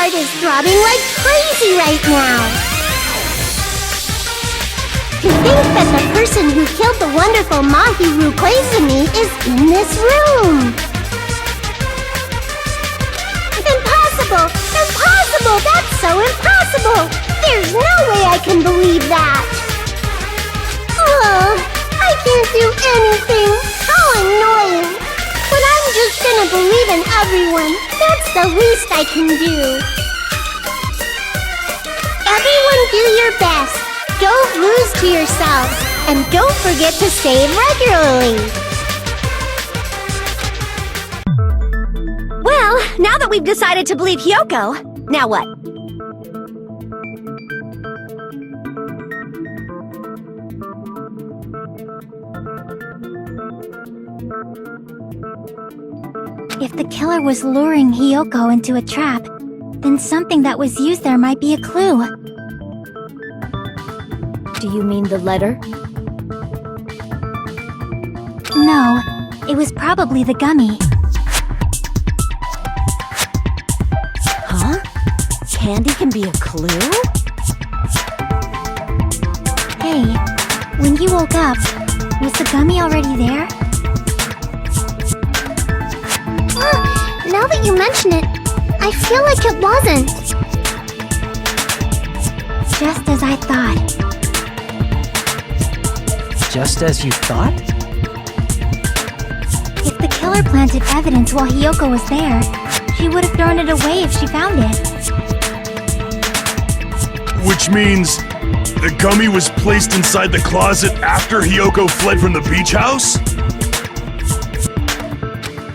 heart is throbbing like crazy right now. To think that the person who killed the wonderful Mahiru Koizumi is in this room. Impossible! Impossible! That's so impossible! There's no way I can believe that! Oh, I can't do anything! How annoying! But I'm just gonna believe in everyone. That's the least I can do. Everyone do your best. Don't lose to yourselves. And don't forget to save regularly. Well, now that we've decided to believe Hyoko, now what? If the killer was luring Hyoko into a trap, then something that was used there might be a clue. Do you mean the letter? No, it was probably the gummy. Huh? Candy can be a clue? Hey, when you woke up, was the gummy already there? Now that you mention it, I feel like it wasn't. Just as I thought. Just as you thought? If the killer planted evidence while Hyoko was there, she would have thrown it away if she found it. Which means the gummy was placed inside the closet after Hyoko fled from the beach house?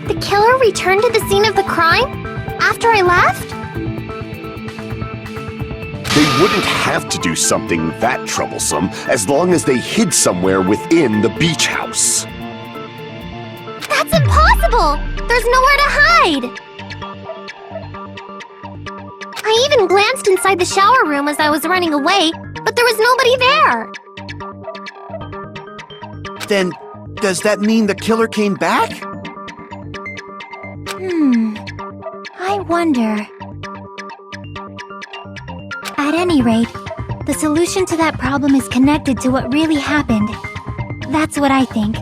The killer returned to the scene of the crime? After I left? They wouldn't have to do something that troublesome as long as they hid somewhere within the beach house. That's impossible! There's nowhere to hide! I even glanced inside the shower room as I was running away, but there was nobody there! Then, does that mean the killer came back? I wonder. At any rate, the solution to that problem is connected to what really happened. That's what I think.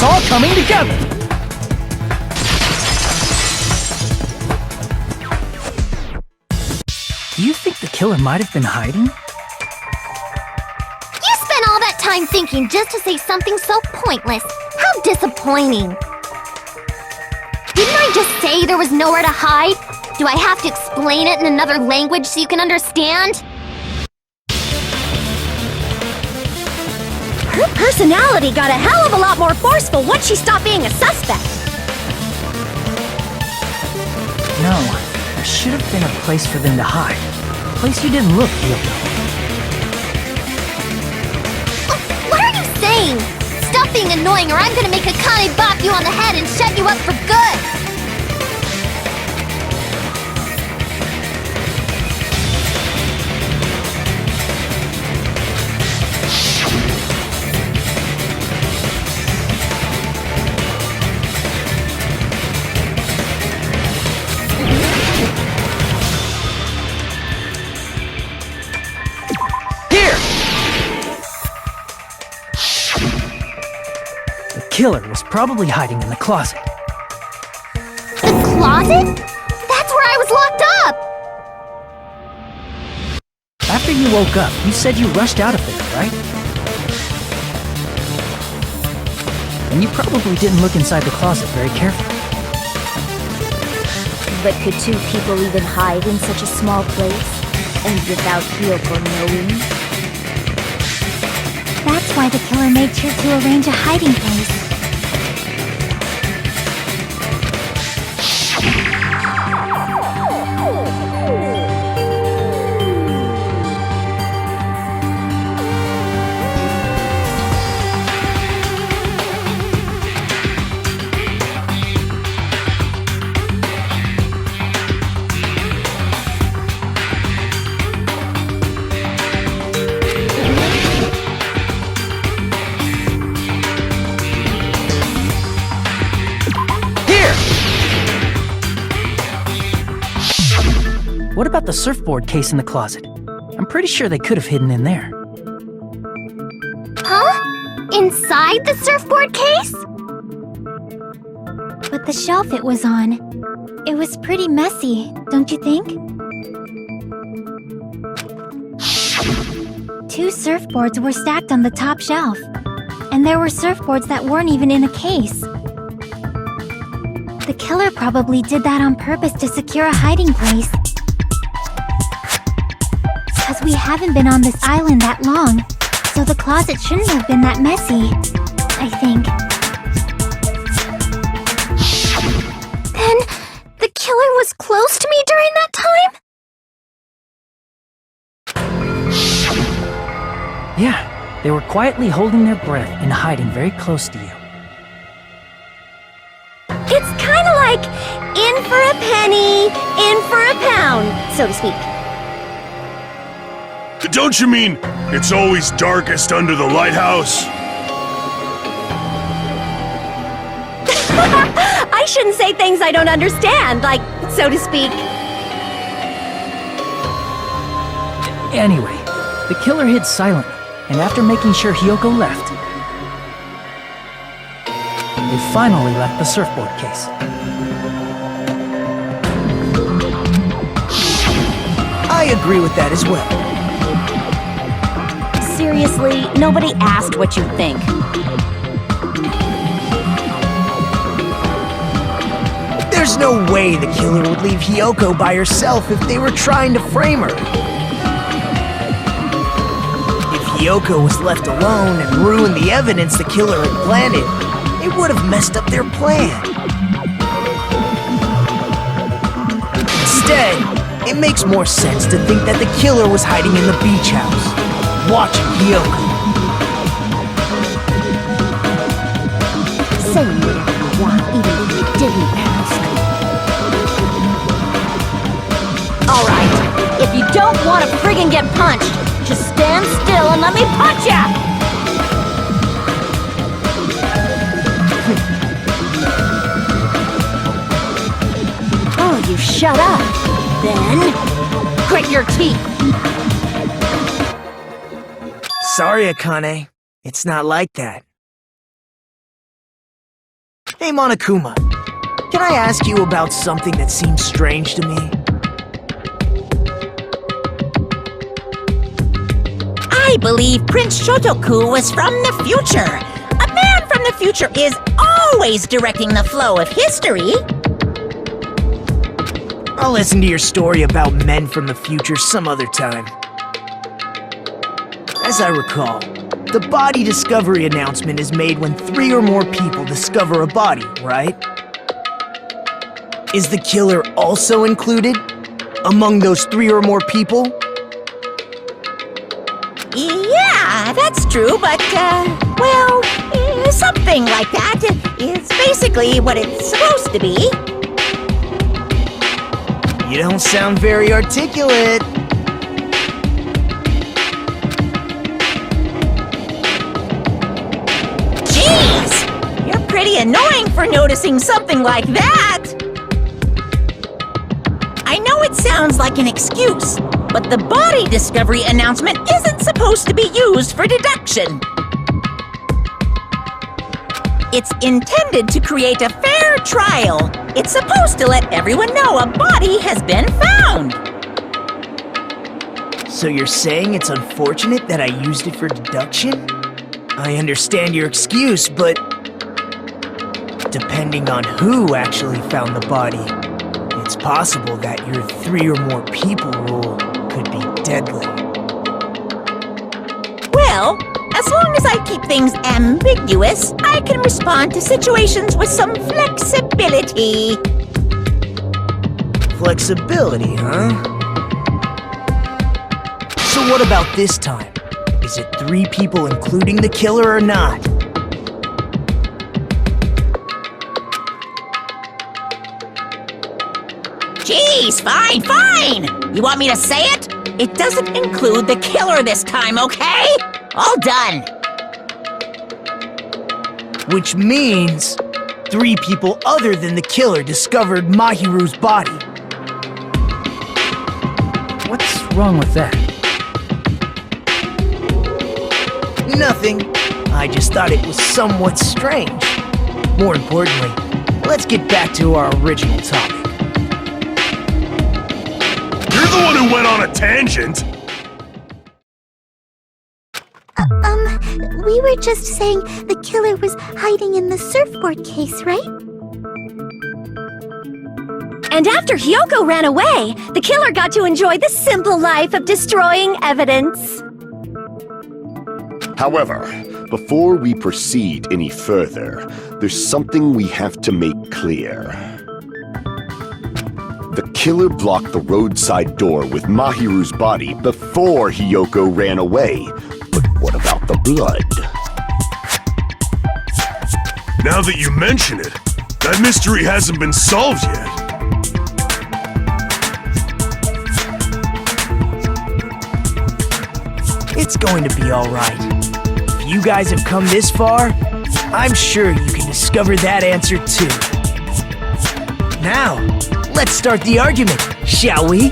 It's all coming together! Do you think the killer might have been hiding? You spent all that time thinking just to say something so pointless. How disappointing. Didn't I just say there was nowhere to hide? Do I have to explain it in another language so you can understand? Her personality got a hell of a lot more forceful once she stopped being a suspect. No, there should have been a place for them to hide. A place you didn't look, Yoko. What are you saying? Stop being annoying or I'm gonna make Akane bop you on the head and shut you up for good! The killer was probably hiding in the closet. The closet? That's where I was locked up! After you woke up, you said you rushed out of there, right? And you probably didn't look inside the closet very carefully. But could two people even hide in such a small place? And without Kyoko knowing? That's why the killer made sure to arrange a hiding place. What about the surfboard case in the closet? I'm pretty sure they could have hidden in there. Huh? Inside the surfboard case? But the shelf it was on, it was pretty messy, don't you think? Two surfboards were stacked on the top shelf, and there were surfboards that weren't even in a case. The killer probably did that on purpose to secure a hiding place. Because we haven't been on this island that long, so the closet shouldn't have been that messy, I think. Then, the killer was close to me during that time? Yeah, they were quietly holding their breath and hiding very close to you. It's kind of like in for a penny, in for a pound, so to speak. Don't you mean it's always darkest under the lighthouse? I shouldn't say things I don't understand, like, so to speak. Anyway, the killer hid silently, and after making sure Hiyoko left, they finally left the surfboard case. I agree with that as well. Seriously, nobody asked what you think. There's no way the killer would leave Hiyoko by herself if they were trying to frame her. If Hiyoko was left alone and ruined the evidence the killer had planted, it would have messed up their plan. Instead, it makes more sense to think that the killer was hiding in the beach house, watching Hiyoko. Say whatever you want, even if you didn't ask. Alright, if you don't want to friggin' get punched, just stand still and let me punch ya! Oh, you shut up. Then, grit your teeth. Sorry, Akane. It's not like that. Hey, Monokuma. Can I ask you about something that seems strange to me? I believe Prince Shotoku was from the future. A man from the future is always directing the flow of history. I'll listen to your story about men from the future some other time. As I recall, the body discovery announcement is made when 3 or more people discover a body, right? Is the killer also included among those 3 or more people? Yeah, that's true, but, well, something like that is basically what it's supposed to be. You don't sound very articulate. Jeez! You're pretty annoying for noticing something like that! I know it sounds like an excuse, but the body discovery announcement isn't supposed to be used for deduction. It's intended to create a fair trial. It's supposed to let everyone know a body has been found. So you're saying it's unfortunate that I used it for deduction? I understand your excuse, but depending on who actually found the body, it's possible that your 3 or more people rule could be deadly. Well, as long as I keep things ambiguous, I can respond to situations with some flexibility. Flexibility, huh? So what about this time? Is it 3 people including the killer or not? Jeez, fine! You want me to say it? It doesn't include the killer this time, okay? All done. Which means 3 people other than the killer discovered Mahiru's body. What's wrong with that? Nothing. I just thought it was somewhat strange. More importantly, let's get back to our original topic. You're the one who went on a tangent! We were just saying the killer was hiding in the surfboard case, right? And after Hyoko ran away, the killer got to enjoy the simple life of destroying evidence. However, before we proceed any further, there's something we have to make clear. The killer blocked the roadside door with Mahiru's body before Hyoko ran away. But what about the blood? Now that you mention it, that mystery hasn't been solved yet. It's going to be alright. If you guys have come this far, I'm sure you can discover that answer too. Now, let's start the argument, shall we?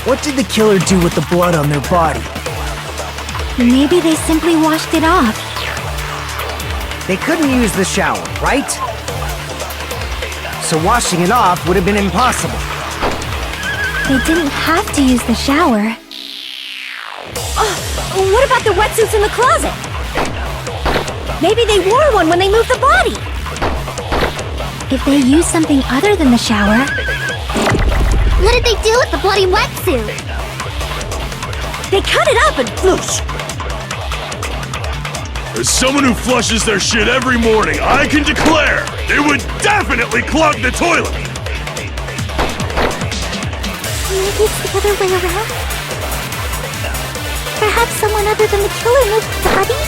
What did the killer do with the blood on their body? Maybe they simply washed it off. They couldn't use the shower, right? So washing it off would have been impossible. They didn't have to use the shower. What about the wetsuits in the closet? Maybe they wore one when they moved the body. If they used something other than the shower, What did they do with the bloody wetsuit? They cut it up and whoosh. As someone who flushes their shit every morning, I can declare it would definitely clog the toilet! Maybe it's the other way around? Perhaps someone other than the killer moved the body?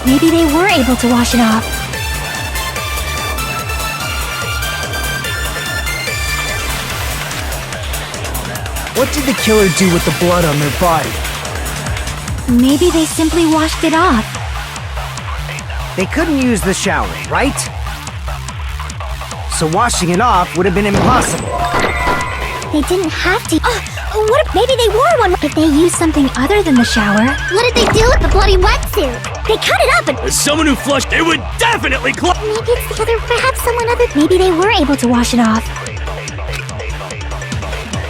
maybe they were able to wash it off. What did the killer do with the blood on their body? Maybe they simply washed it off. They couldn't use the shower, right? So washing it off would have been impossible. They didn't have to. What if maybe they wore one? If they used something other than the shower, What did they do with the bloody wetsuit? They cut it up and As someone who flushed, it would definitely clog. Maybe it's the other. Perhaps someone other. maybe they were able to wash it off.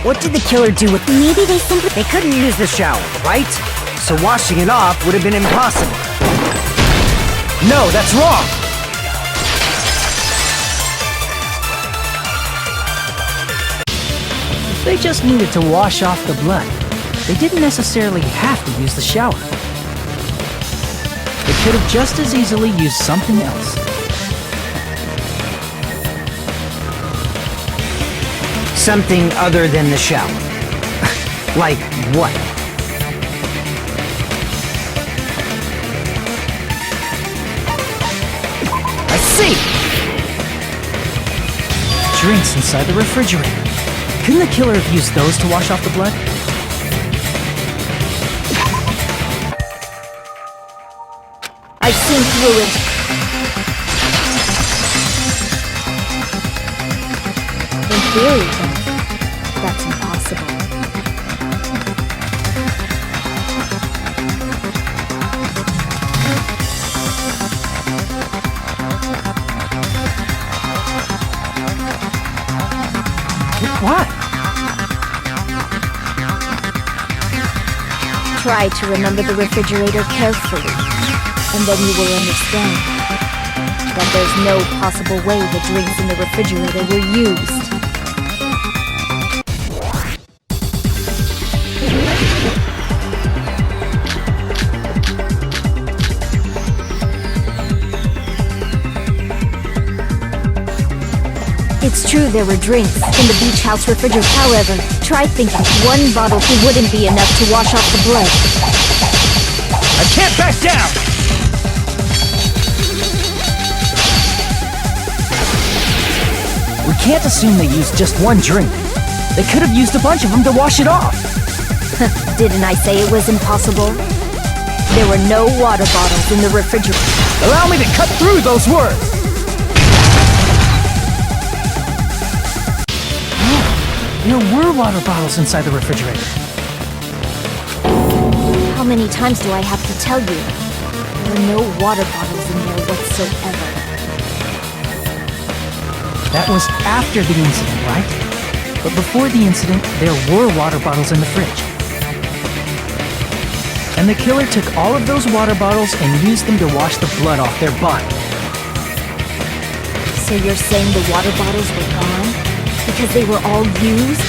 What did the killer do with... Maybe they simply... They couldn't use the shower, right? So washing it off would have been impossible. No, that's wrong! If they just needed to wash off the blood, they didn't necessarily have to use the shower. They could have just as easily used something else. Something other than the shower. Like what? I see! Drinks inside the refrigerator. Couldn't the killer have used those to wash off the blood? I've seen through it. In theory, then, that's impossible. What? Try to remember the refrigerator carefully, and then you will understand that there's no possible way the drinks in the refrigerator were used. It's true there were drinks in the beach house refrigerator. However, try thinking one bottle wouldn't be enough to wash off the blood. I can't back down! We can't assume they used just one drink. They could have used a bunch of them to wash it off. Didn't I say it was impossible? There were no water bottles in the refrigerator. Allow me to cut through those words! There were water bottles inside the refrigerator. How many times do I have to tell you? There were no water bottles in there whatsoever. That was after the incident, right? But before the incident, there were water bottles in the fridge. And the killer took all of those water bottles and used them to wash the blood off their body. So you're saying the water bottles were gone? Because they were all used?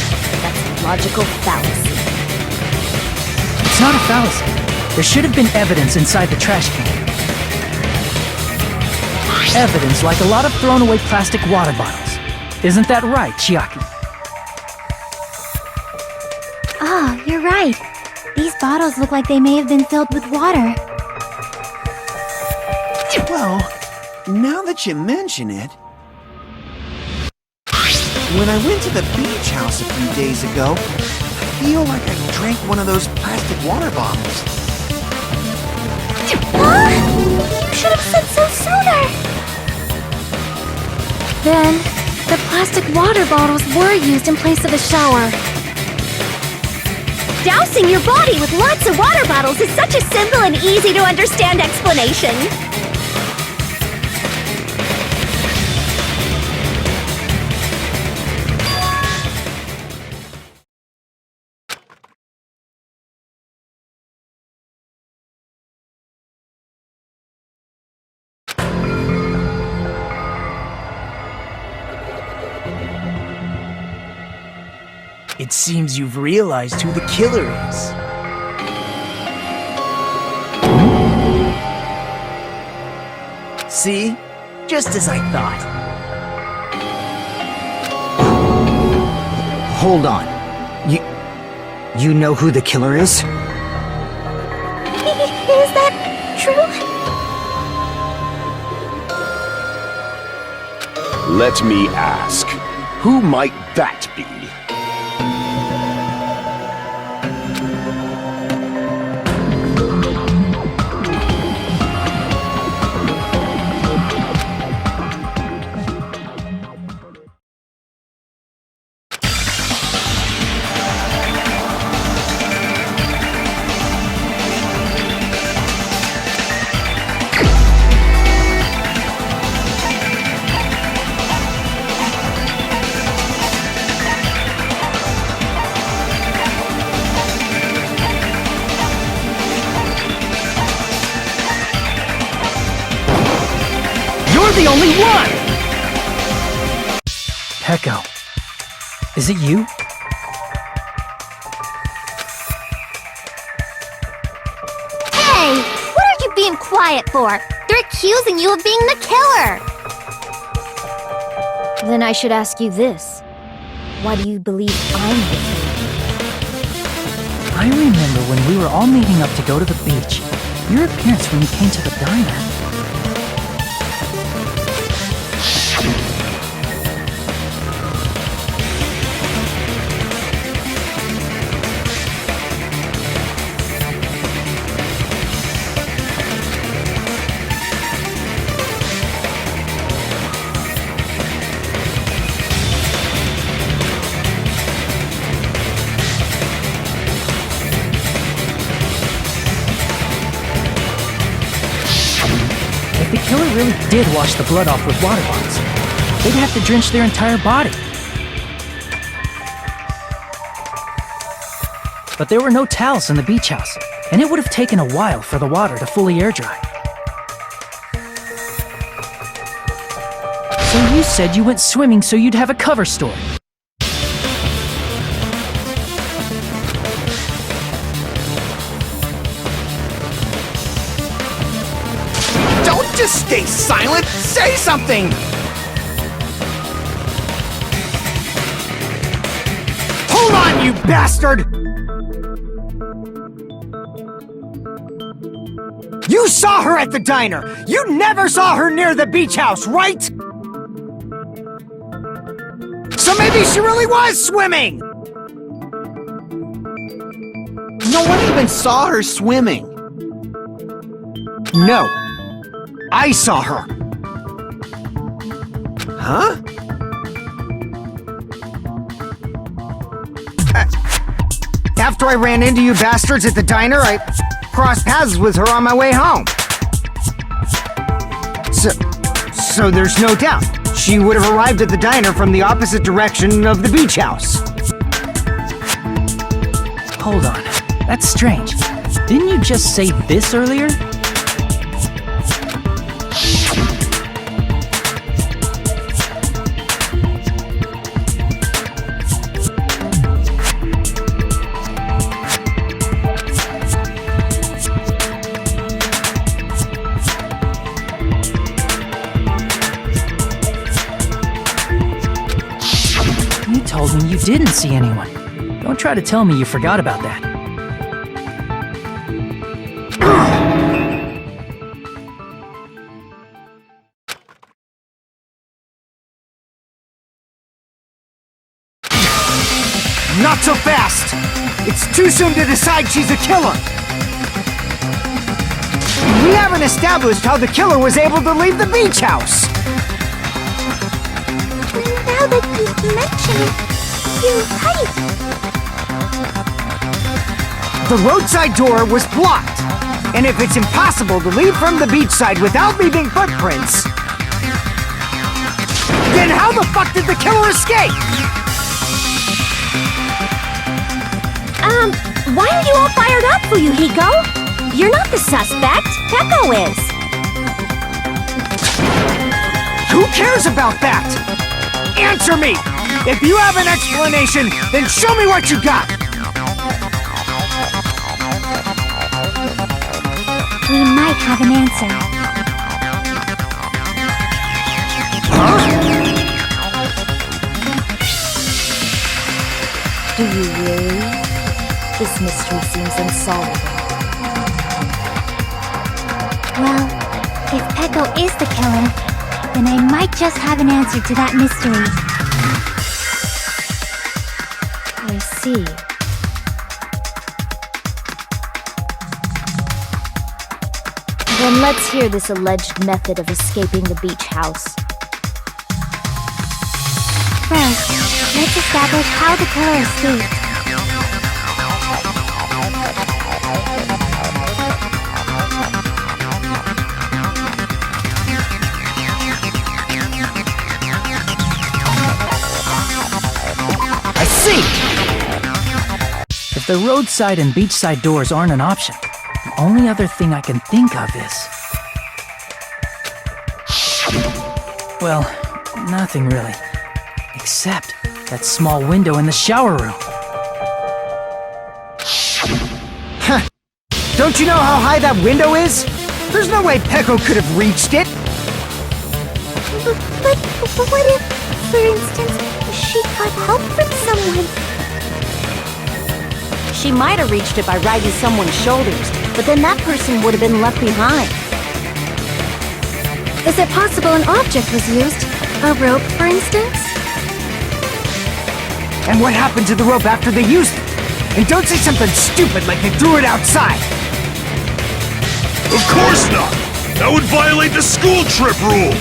That's a logical fallacy. It's not a fallacy. There should have been evidence inside the trash can. Evidence like a lot of thrown away plastic water bottles. Isn't that right, Chiaki? Oh, you're right. These bottles look like they may have been filled with water. Well, now that you mention it... When I went to the beach house a few days ago, I feel like I drank one of those plastic water bottles. Huh? You should have said so sooner! Then, the plastic water bottles were used in place of a shower. Dousing your body with lots of water bottles is such a simple and easy to understand explanation. It seems you've realized who the killer is. See? Just as I thought. Hold on. You know who the killer is? Is that true? Let me ask, who might that be? The only one! Peko, is it you? Hey! What are you being quiet for? They're accusing you of being the killer! Then I should ask you this. Why do you believe I'm the killer? I remember when we were all meeting up to go to the beach. Your appearance when you came to the diner. really did wash the blood off with water bottles, they'd have to drench their entire body. But there were no towels in the beach house, and it would have taken a while for the water to fully air dry. So you said you went swimming so you'd have a cover story. Don't just stay silent! Say something! Hold on, you bastard! You saw her at the diner! You never saw her near the beach house, right? So maybe she really was swimming! No one even saw her swimming. No. I saw her. Huh? After I ran into you bastards at the diner, I crossed paths with her on my way home. So there's no doubt. She would have arrived at the diner from the opposite direction of the beach house. Hold on, that's strange. Didn't you just say this earlier? You told me you didn't see anyone. Don't try to tell me you forgot about that. Not so fast! It's too soon to decide she's a killer! We haven't established how the killer was able to leave the beach house! Now that you mention it, you're right. The roadside door was blocked, and if it's impossible to leave from the beachside without leaving footprints, then how the fuck did the killer escape? Why are you all fired up, Fuyuhiko? You're not the suspect. Peko is. Who cares about that? Answer me! If you have an explanation, then show me what you got! We might have an answer. Huh? Do you really? This mystery seems unsolvable. Well, if Peko is the killer, then I might just have an answer to that mystery. I see. Then let's hear this alleged method of escaping the beach house. First, let's establish how the killer escaped. If the roadside and beachside doors aren't an option, the only other thing I can think of is... well, nothing really. Except that small window in the shower room. Don't you know how high that window is? There's no way Peko could have reached it! But what if, for instance, she got help from someone? She might have reached it by riding someone's shoulders, but then that person would have been left behind. Is it possible an object was used? A rope, for instance? And what happened to the rope after they used it? And don't say something stupid like they threw it outside! Of course not! That would violate the school trip rule!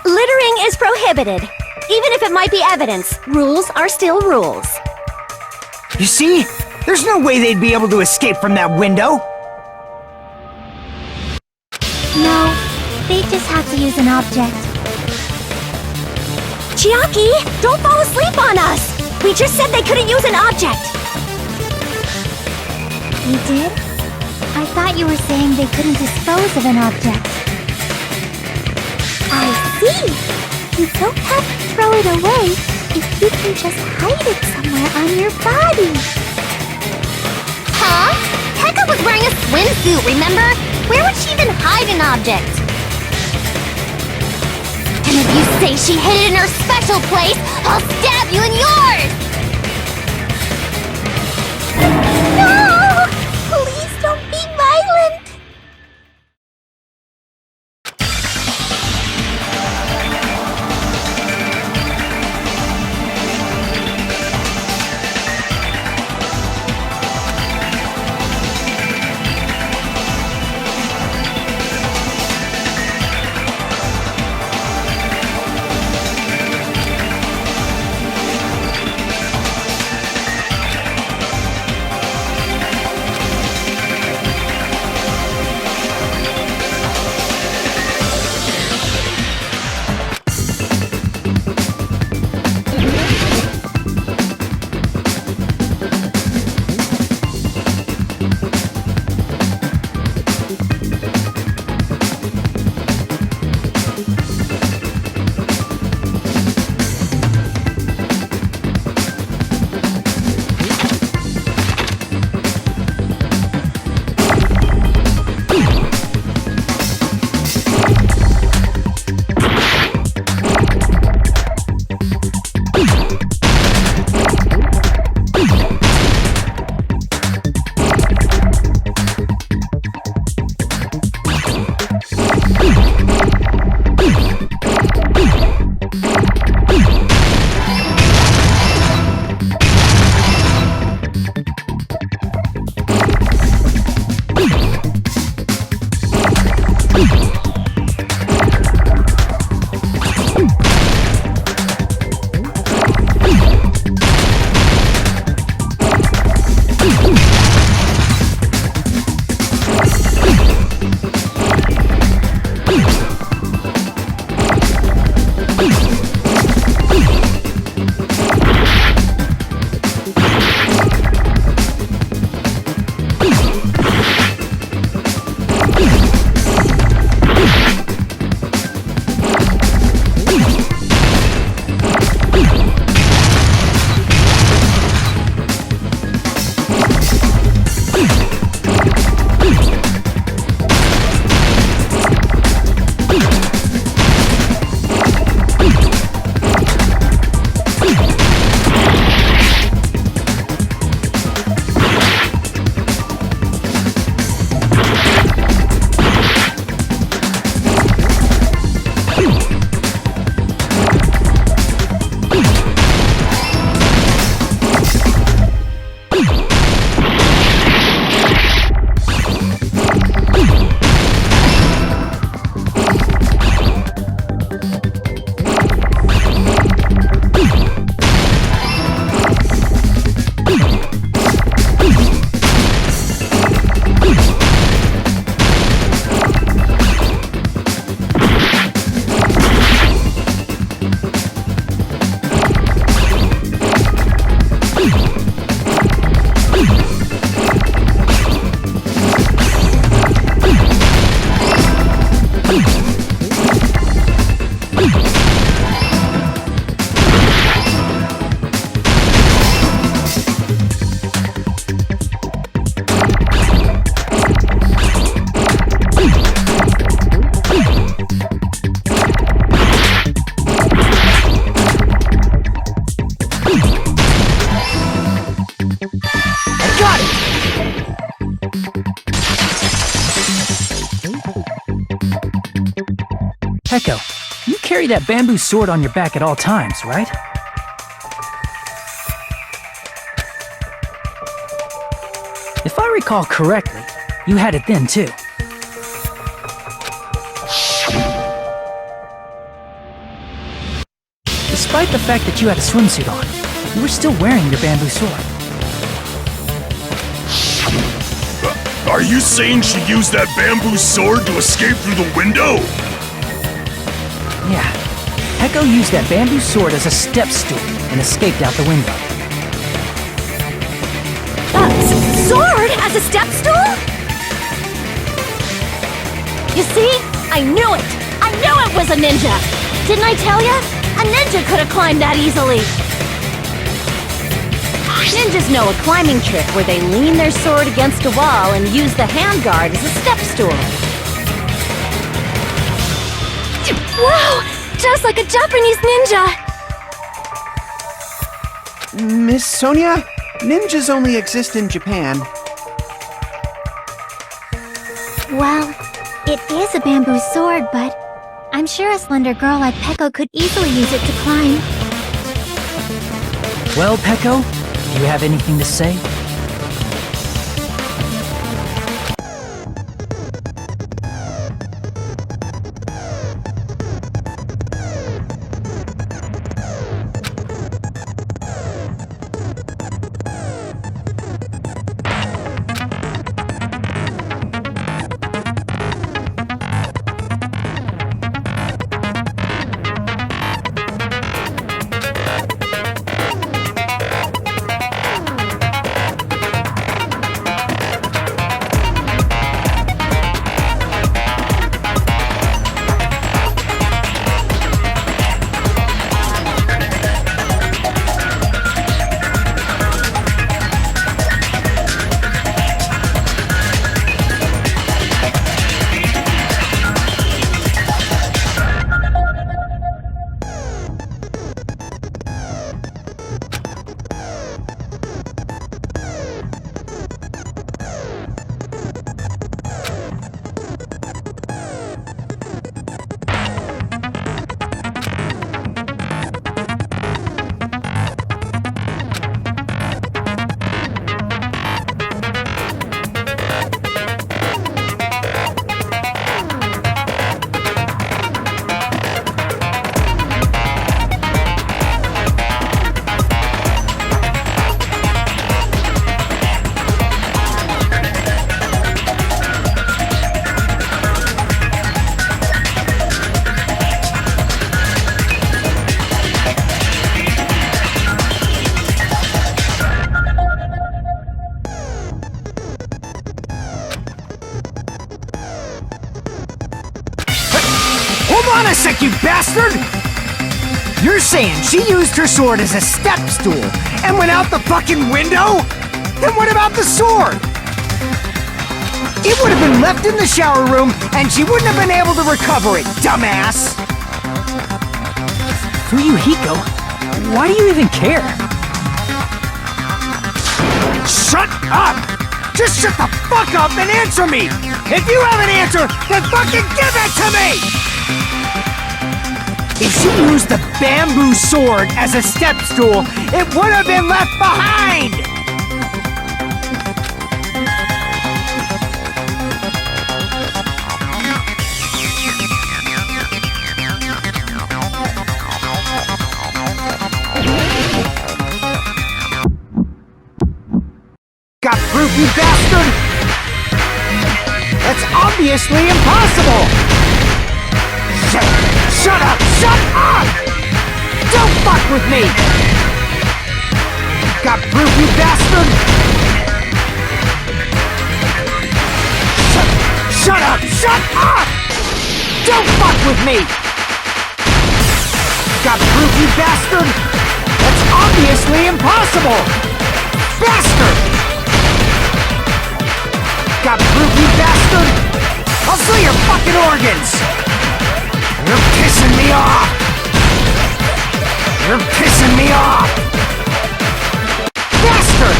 Littering is prohibited. Even if it might be evidence, rules are still rules. You see? There's no way they'd be able to escape from that window! No, they just have to use an object. Chiaki, don't fall asleep on us! We just said they couldn't use an object! We did? I thought you were saying they couldn't dispose of an object. I see! You don't have to throw it away if you can just hide it somewhere on your body. Huh? Heka was wearing a swimsuit, remember? Where would she even hide an object? And if you say she hid it in her special place, I'll stab you in yours! No! Please don't be violent! Echo, you carry that bamboo sword on your back at all times, right? If I recall correctly, you had it then too. despite the fact that you had a swimsuit on, you were still wearing your bamboo sword. Are you saying she used that bamboo sword to escape through the window? Yeah. Peko used that bamboo sword as a step stool and escaped out the window. Sword as a step stool? You see? I knew it! I knew it was a ninja! Didn't I tell ya? A ninja could have climbed that easily! Ninjas know a climbing trick where they lean their sword against a wall and use the handguard as a step stool. Wow! Just like a Japanese ninja! Miss Sonia, ninjas only exist in Japan. Well, it is a bamboo sword, but I'm sure a slender girl like Peko could easily use it to climb. Well, Peko, do you have anything to say? Hold on a sec, you bastard! You're saying she used her sword as a step stool and went out the fucking window? Then what about the sword? It would have been left in the shower room and she wouldn't have been able to recover it, dumbass! Fuyuhiko, why do you even care? Shut up! Just shut the fuck up and answer me! If you have an answer, then fucking give it to me! If she used the bamboo sword as a step stool, it would have been left behind! Got proof, you bastard? That's obviously impossible! Shut up! Shut up! Don't fuck with me! Got proof, you bastard? Shut up! Shut up! Don't fuck with me! Got proof, you bastard? That's obviously impossible! Bastard! Got proof, you bastard? I'll sell your fucking organs! You're pissing me off! You're pissing me off! Bastard!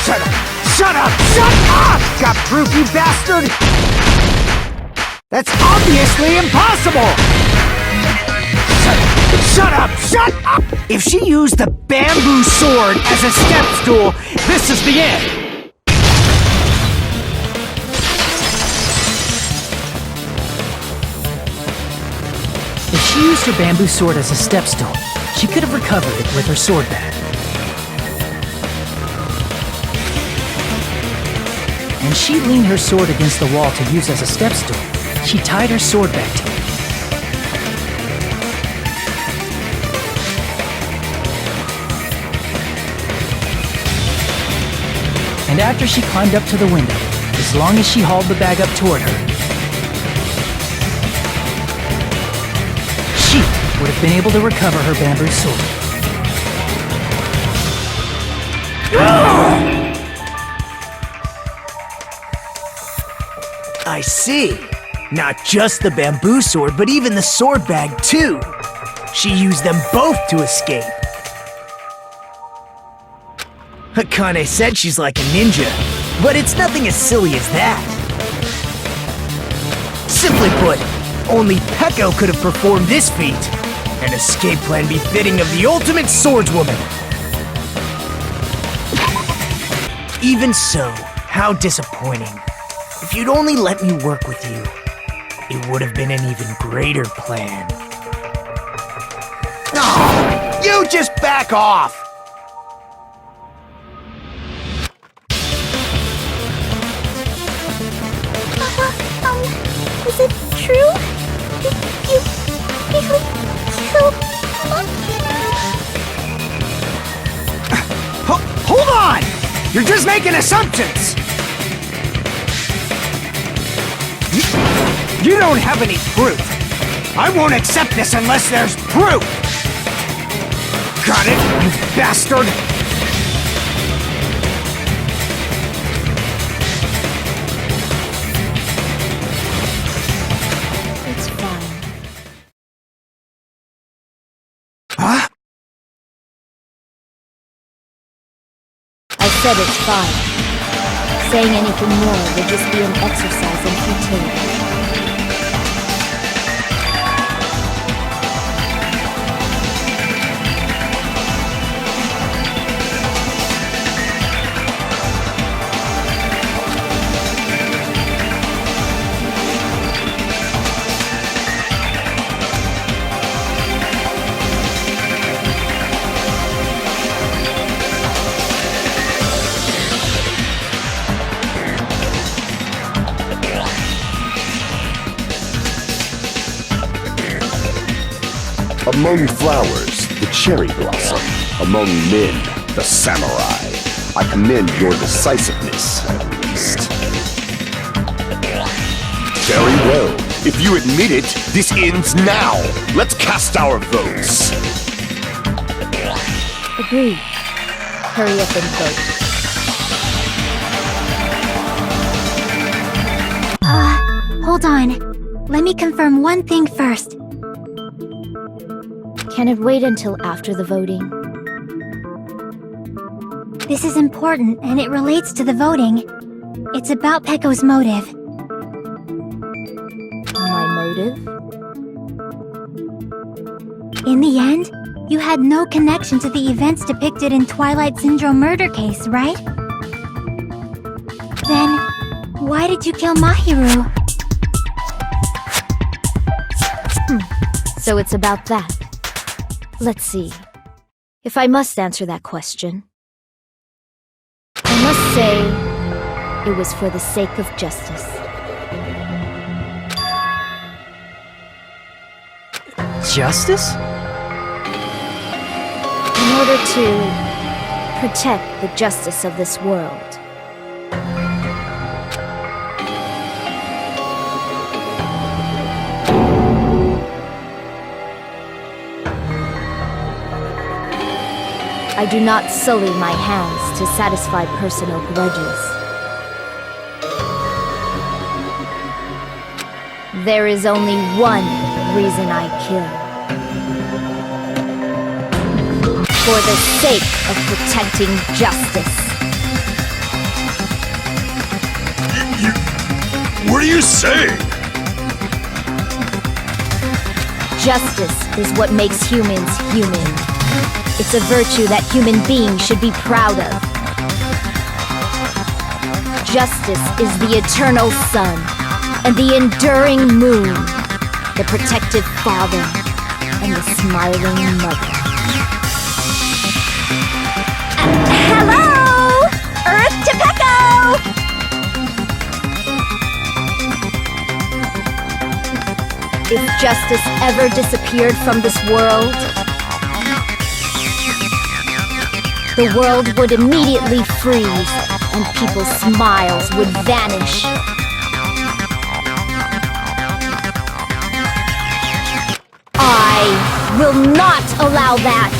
Shut up! Shut up! Shut up! Got proof, you bastard? That's obviously impossible! Shut up! Shut up! If she used the bamboo sword as a step stool, this is the end! If she used her bamboo sword as a stepstone, she could have recovered it with her sword bag. And she leaned her sword against the wall to use as a stepstone. She tied her sword back to it. And after she climbed up to the window, as long as she hauled the bag up toward her, she would have been able to recover her bamboo sword. I see. Not just the bamboo sword, but even the sword bag, too. She used them both to escape. Akane said she's like a ninja, but it's nothing as silly as that. Simply put, only Peko could have performed this feat. An escape plan befitting of the ultimate swordswoman. Even so, how disappointing. If you'd only let me work with you, it would have been an even greater plan. Oh, you just back off! Is it true? You Hold on! You're just making assumptions! You don't have any proof. I won't accept this unless there's proof! Got it, you bastard! It's fine. Huh? I said it's fine. Saying anything more would just be an exercise in futility. Among flowers, the cherry blossom. Among men, the samurai. I commend your decisiveness, at least. Very well. If you admit it, this ends now. Let's cast our votes. Agreed. Hurry up and vote. hold on. Let me confirm one thing first. Can it wait until after the voting? This is important, and it relates to the voting. It's about Peko's motive. My motive? In the end, you had no connection to the events depicted in Twilight Syndrome murder case, right? Then, why did you kill Mahiru? So it's about that. Let's see. If I must answer that question, I must say it was for the sake of justice. Justice? In order to protect the justice of this world. I do not sully my hands to satisfy personal grudges. There is only one reason I kill. For the sake of protecting justice. What are you saying? Justice is what makes humans human. It's a virtue that human beings should be proud of. Justice is the eternal sun and the enduring moon, the protective father and the smiling mother. Hello! Earth to Pecco! If justice ever disappeared from this world, the world would immediately freeze and people's smiles would vanish. I will not allow that!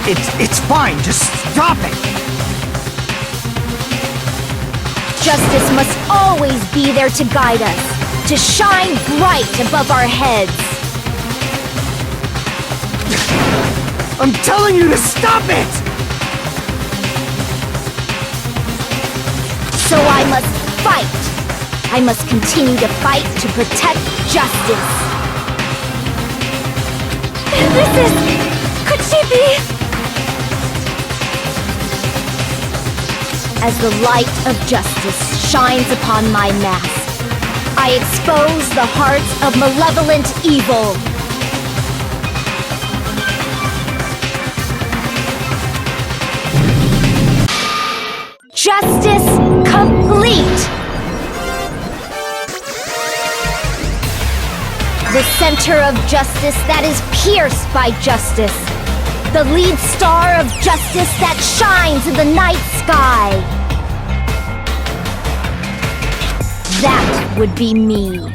It's fine, just stop it! Justice must always be there to guide us, to shine bright above our heads. I'm telling you to stop it! So I must fight. I must continue to fight to protect justice. Could she be? As the light of justice shines upon my mask, I expose the hearts of malevolent evil. Justice complete! The center of justice that is pierced by justice. The lead star of justice that shines in the night sky. That would be me.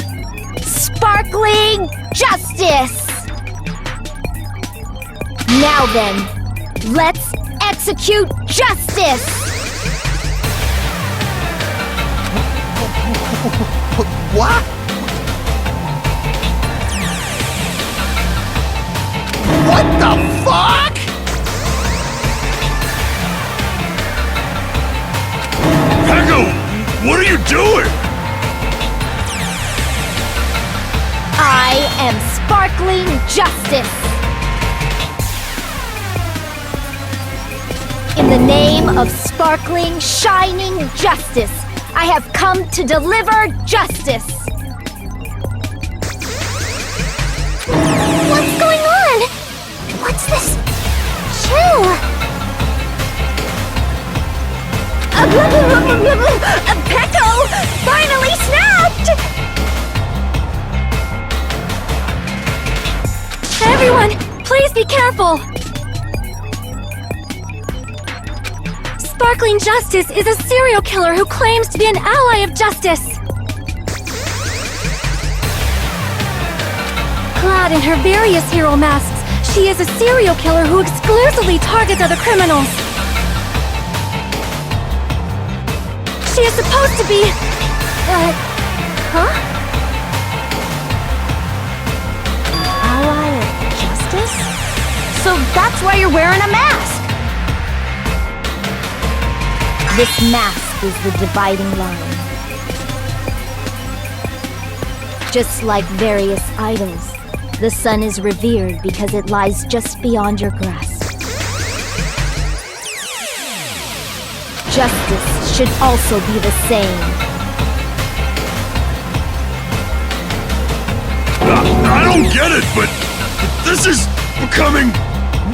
Sparkling justice! Now then, let's execute justice! What? What the fuck? Pecco, what are you doing? I am sparkling justice! In the name of sparkling, shining justice, I have come to deliver justice! What's going on? What's this? Chill! Pecco finally snapped! Everyone, please be careful! Sparkling Justice is a serial killer who claims to be an ally of justice. Clad in her various hero masks, she is a serial killer who exclusively targets other criminals. She is supposed to be... huh? Ally of justice? So that's why you're wearing a mask! This mask is the dividing line. Just like various idols, the sun is revered because it lies just beyond your grasp. Justice should also be the same. I don't get it, but this is becoming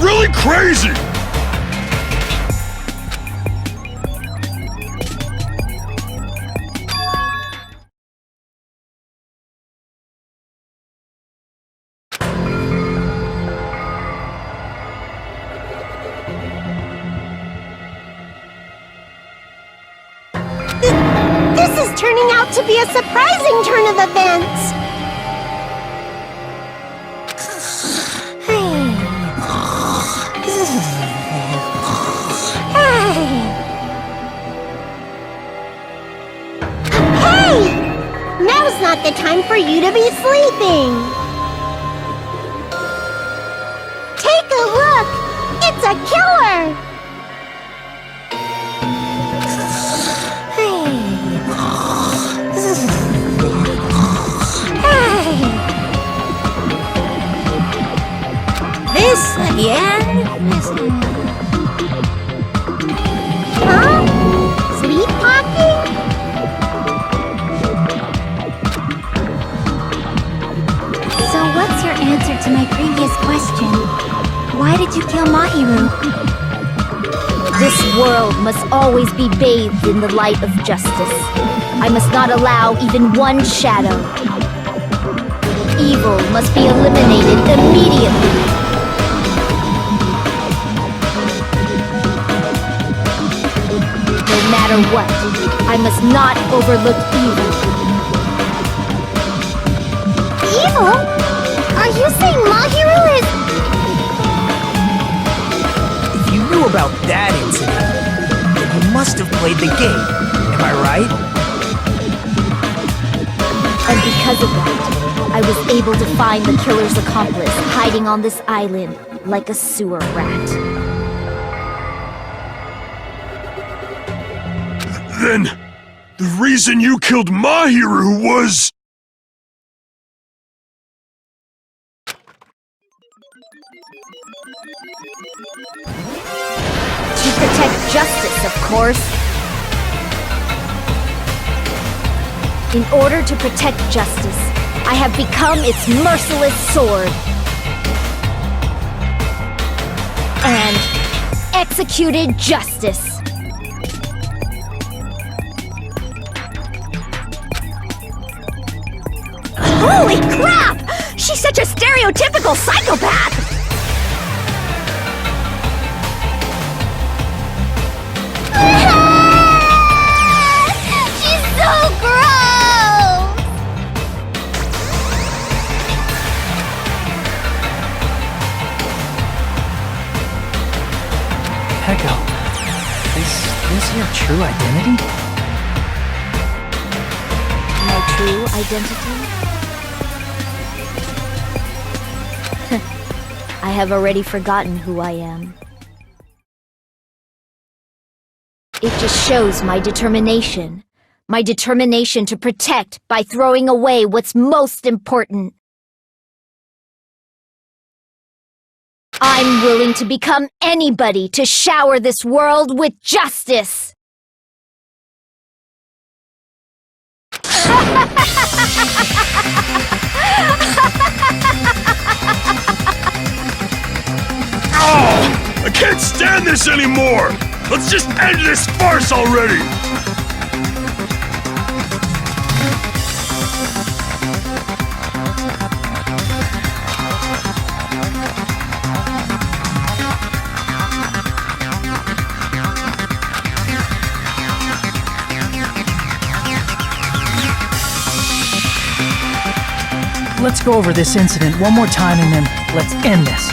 really crazy. This is turning out to be a surprising turn of events! Hey! Now's not the time for you to be sleeping! Take a look! It's a killer! This again? Huh? Sleepwalking? question. Why did you kill Mahiru? This world must always be bathed in the light of justice. I must not allow even one shadow. Evil must be eliminated immediately. No matter what, I must not overlook evil. Evil? Are you saying Mahiru is... If you knew about that incident, then you must have played the game. Am I right? And because of that, I was able to find the killer's accomplice hiding on this island like a sewer rat. Then, the reason you killed Mahiru was... To protect justice, of course. In order to protect justice, I have become its merciless sword. And executed justice. Holy crap! She's such a stereotypical psychopath! She's so gross! Peko, is this your true identity? My true identity? I have already forgotten who I am. It just shows my determination. My determination to protect by throwing away what's most important. I'm willing to become anybody to shower this world with justice! Oh! I can't stand this anymore! Let's just end this farce already! Let's go over this incident one more time and then let's end this.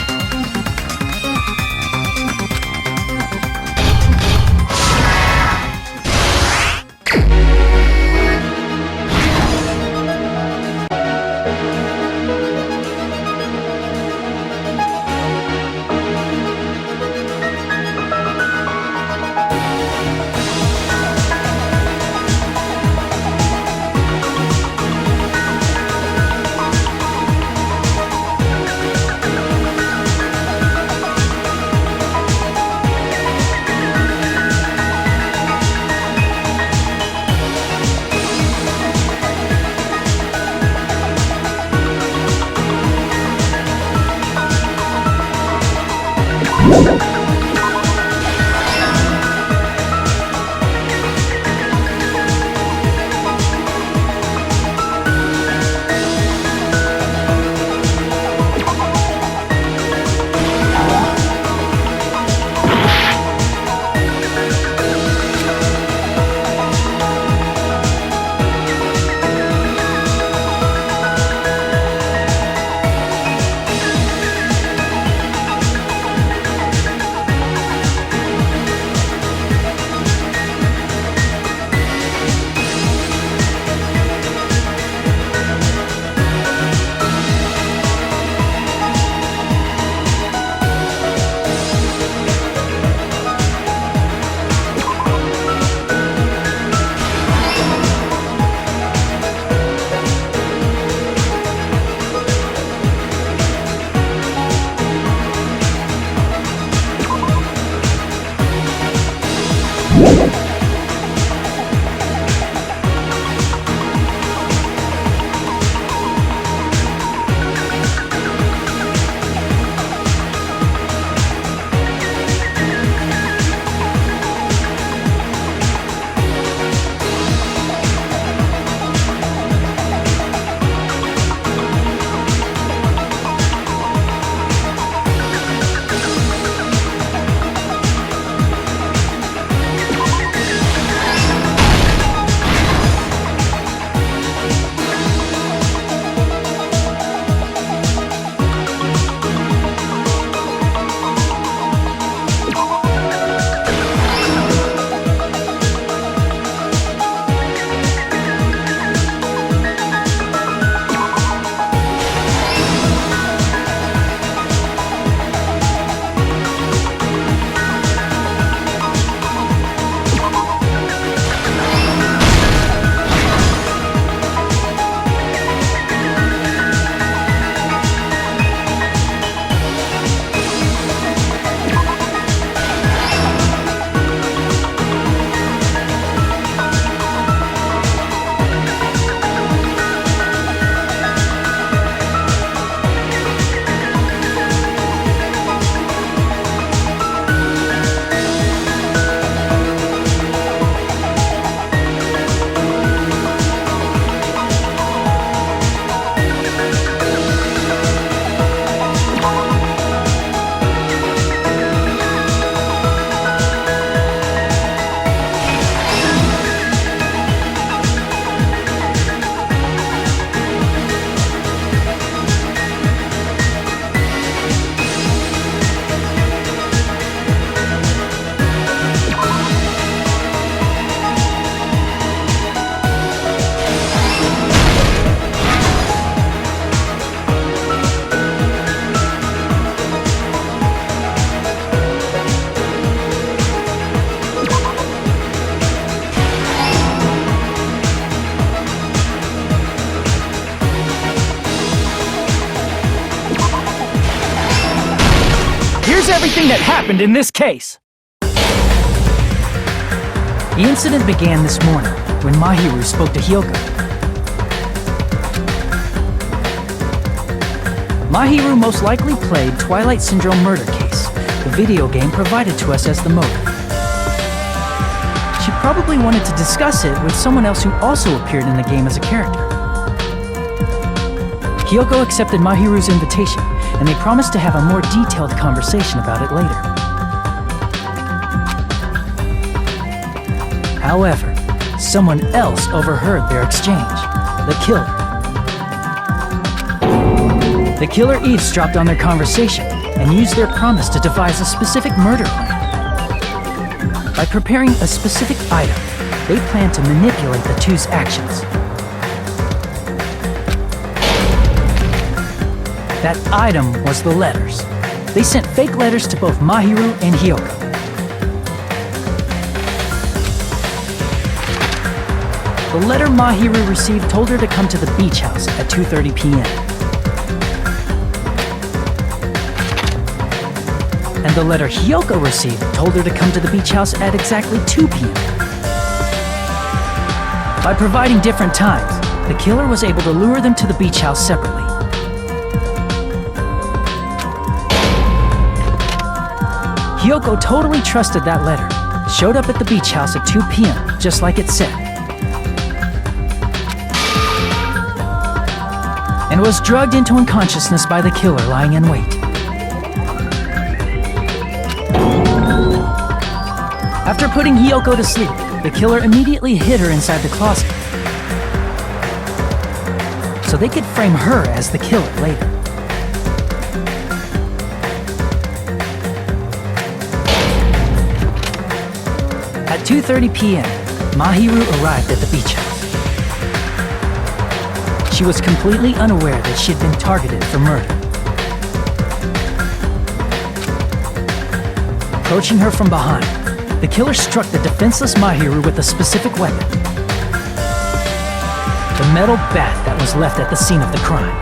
here's everything that happened in this case. The incident began this morning when Mahiru spoke to Hyoko. Mahiru most likely played Twilight Syndrome Murder Case, the video game provided to us as the motive. She probably wanted to discuss it with someone else who also appeared in the game as a character. Hyoko accepted Mahiru's invitation, and they promised to have a more detailed conversation about it later. However, someone else overheard their exchange, the killer. The killer eavesdropped on their conversation and used their promise to devise a specific murder plan. By preparing a specific item, they planned to manipulate the two's actions. That item was the letters. They sent fake letters to both Mahiru and Hyoko. The letter Mahiru received told her to come to the beach house at 2:30 p.m. And the letter Hyoko received told her to come to the beach house at exactly 2 p.m. By providing different times, the killer was able to lure them to the beach house separately. Hyoko totally trusted that letter, showed up at the beach house at 2 p.m., just like it said, and was drugged into unconsciousness by the killer lying in wait. After putting Hyoko to sleep, the killer immediately hid her inside the closet, so they could frame her as the killer later. At 2:30 p.m., Mahiru arrived at the beach house. She was completely unaware that she had been targeted for murder. Approaching her from behind, the killer struck the defenseless Mahiru with a specific weapon. The metal bat that was left at the scene of the crime.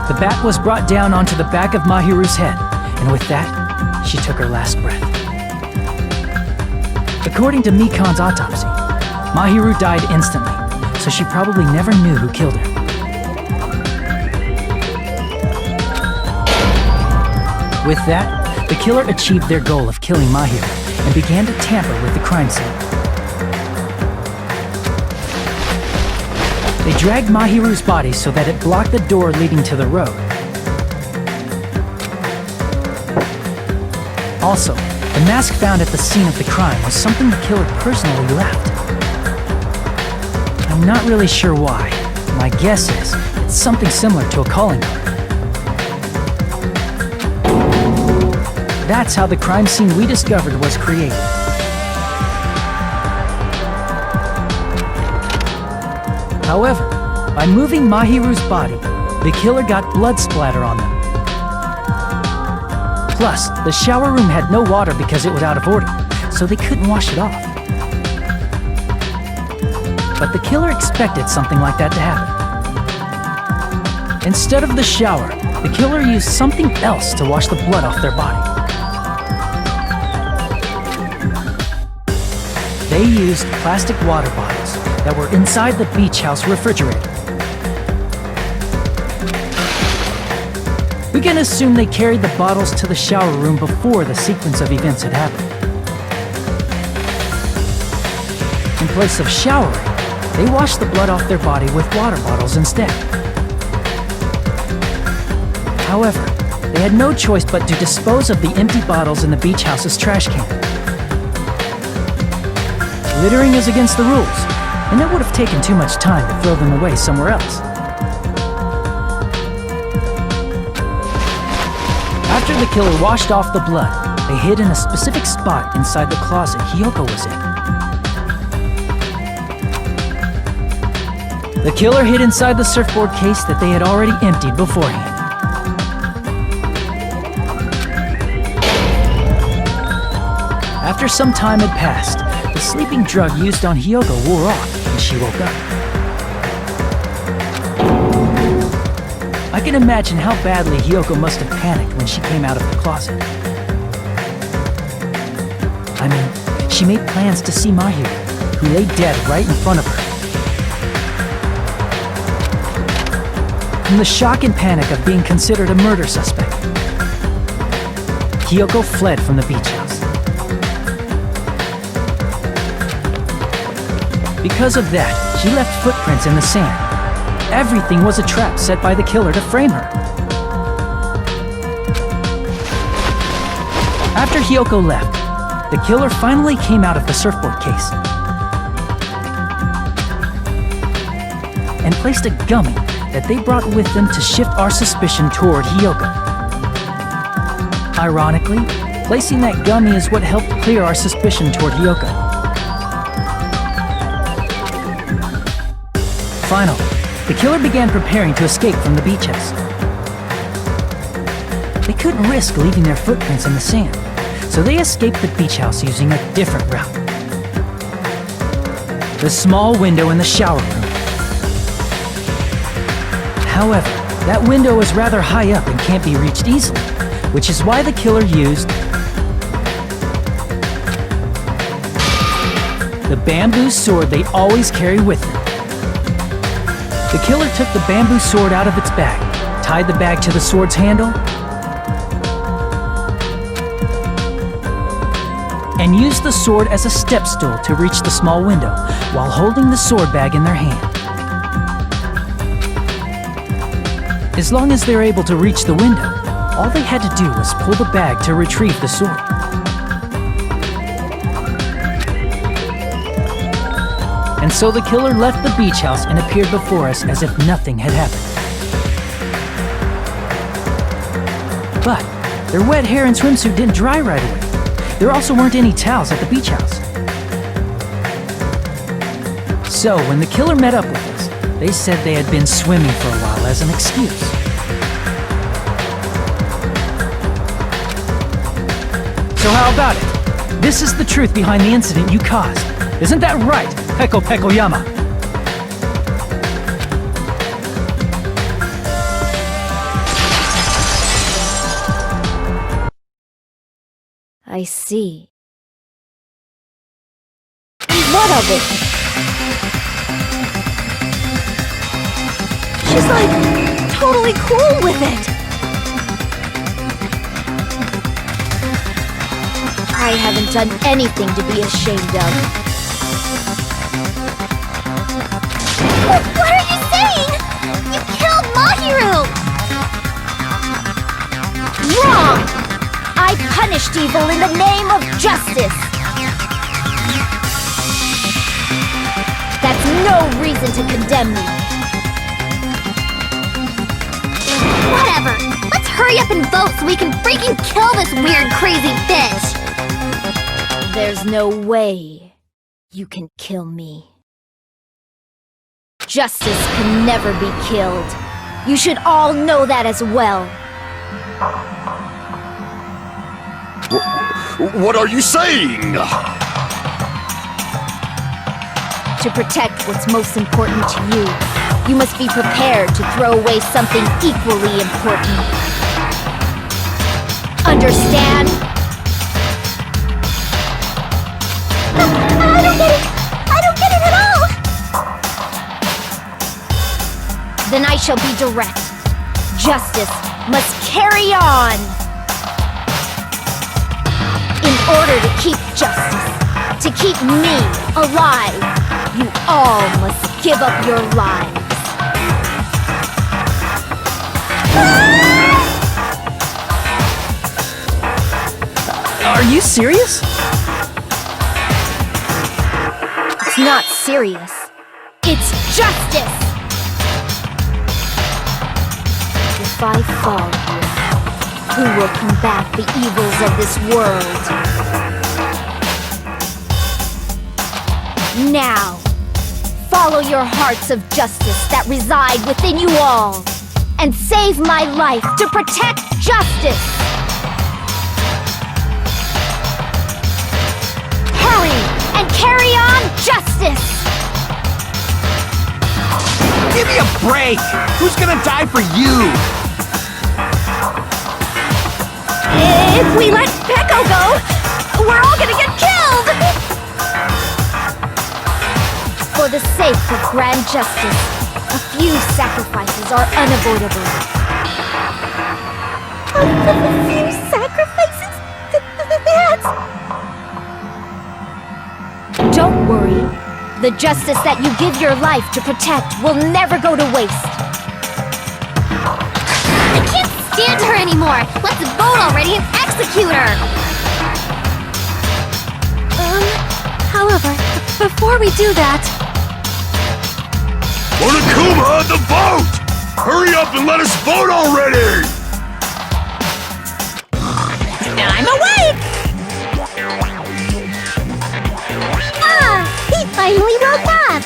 The bat was brought down onto the back of Mahiru's head, and with that, she took her last breath. According to Mikan's autopsy, Mahiru died instantly, so she probably never knew who killed her. With that, the killer achieved their goal of killing Mahiru and began to tamper with the crime scene. They dragged Mahiru's body so that it blocked the door leading to the road. Also, the mask found at the scene of the crime was something the killer personally left. I'm not really sure why. My guess is it's something similar to a calling card. That's how the crime scene we discovered was created. However, by moving Mahiru's body, the killer got blood splatter on them. Plus, the shower room had no water because it was out of order, so they couldn't wash it off. But the killer expected something like that to happen. Instead of the shower, the killer used something else to wash the blood off their body. They used plastic water bottles that were inside the beach house refrigerator. We can assume they carried the bottles to the shower room before the sequence of events had happened. In place of showering, they washed the blood off their body with water bottles instead. However, they had no choice but to dispose of the empty bottles in the beach house's trash can. Littering is against the rules, and it would have taken too much time to throw them away somewhere else. After the killer washed off the blood, they hid in a specific spot inside the closet Hyoko was in. The killer hid inside the surfboard case that they had already emptied beforehand. After some time had passed, the sleeping drug used on Hyoko wore off and she woke up. can imagine how badly Hiyoko must have panicked when she came out of the closet. I mean, she made plans to see Mahiru, who lay dead right in front of her. From the shock and panic of being considered a murder suspect, Hiyoko fled from the beach house. Because of that, she left footprints in the sand. Everything was a trap set by the killer to frame her. After Hiyoko left, the killer finally came out of the surfboard case and placed a gummy that they brought with them to shift our suspicion toward Hiyoko. Ironically, placing that gummy is what helped clear our suspicion toward Hiyoko. Finally, the killer began preparing to escape from the beach house. They couldn't risk leaving their footprints in the sand, so they escaped the beach house using a different route. The small window in the shower room. However, that window is rather high up and can't be reached easily, which is why the killer used the bamboo sword they always carry with them. The killer took the bamboo sword out of its bag, tied the bag to the sword's handle, and used the sword as a step stool to reach the small window while holding the sword bag in their hand. As long as they're able to reach the window, all they had to do was pull the bag to retrieve the sword. And so the killer left the beach house and appeared before us as if nothing had happened. But their wet hair and swimsuit didn't dry right away. There also weren't any towels at the beach house. So when the killer met up with us, they said they had been swimming for a while as an excuse. So how about it? This is the truth behind the incident you caused. Isn't that right, Peko Pekoyama? I see. What of it? She's like totally cool with it. I haven't done anything to be ashamed of. What are you saying? You killed Mahiru! Wrong! I punished evil in the name of justice! That's no reason to condemn me. Whatever. Let's hurry up and vote so we can freaking kill this weird, crazy bitch! There's no way you can kill me. Justice can never be killed. You should all know that as well. What are you saying? To protect what's most important to you, you must be prepared to throw away something equally important. Understand? I don't get it! I don't get it at all! Then I shall be direct. Justice must carry on. In order to keep justice, to keep me alive, you all must give up your lives. Are you serious? It's not serious. It's justice! If I fall here, who will combat the evils of this world? Now, follow your hearts of justice that reside within you all, and save my life to protect justice! Hurry and carry on justice! Give me a break! Who's gonna die for you? If we let Peko go, we're all gonna get killed! For the sake of grand justice, a few sacrifices are unavoidable. A few sacrifices? That's... Don't worry. The justice that you give your life to protect will never go to waste. I can't stand her anymore! Let's vote already and execute her! However, before we do that... Monokuma, the vote! Hurry up and let us vote already! I'm awake! He finally woke up!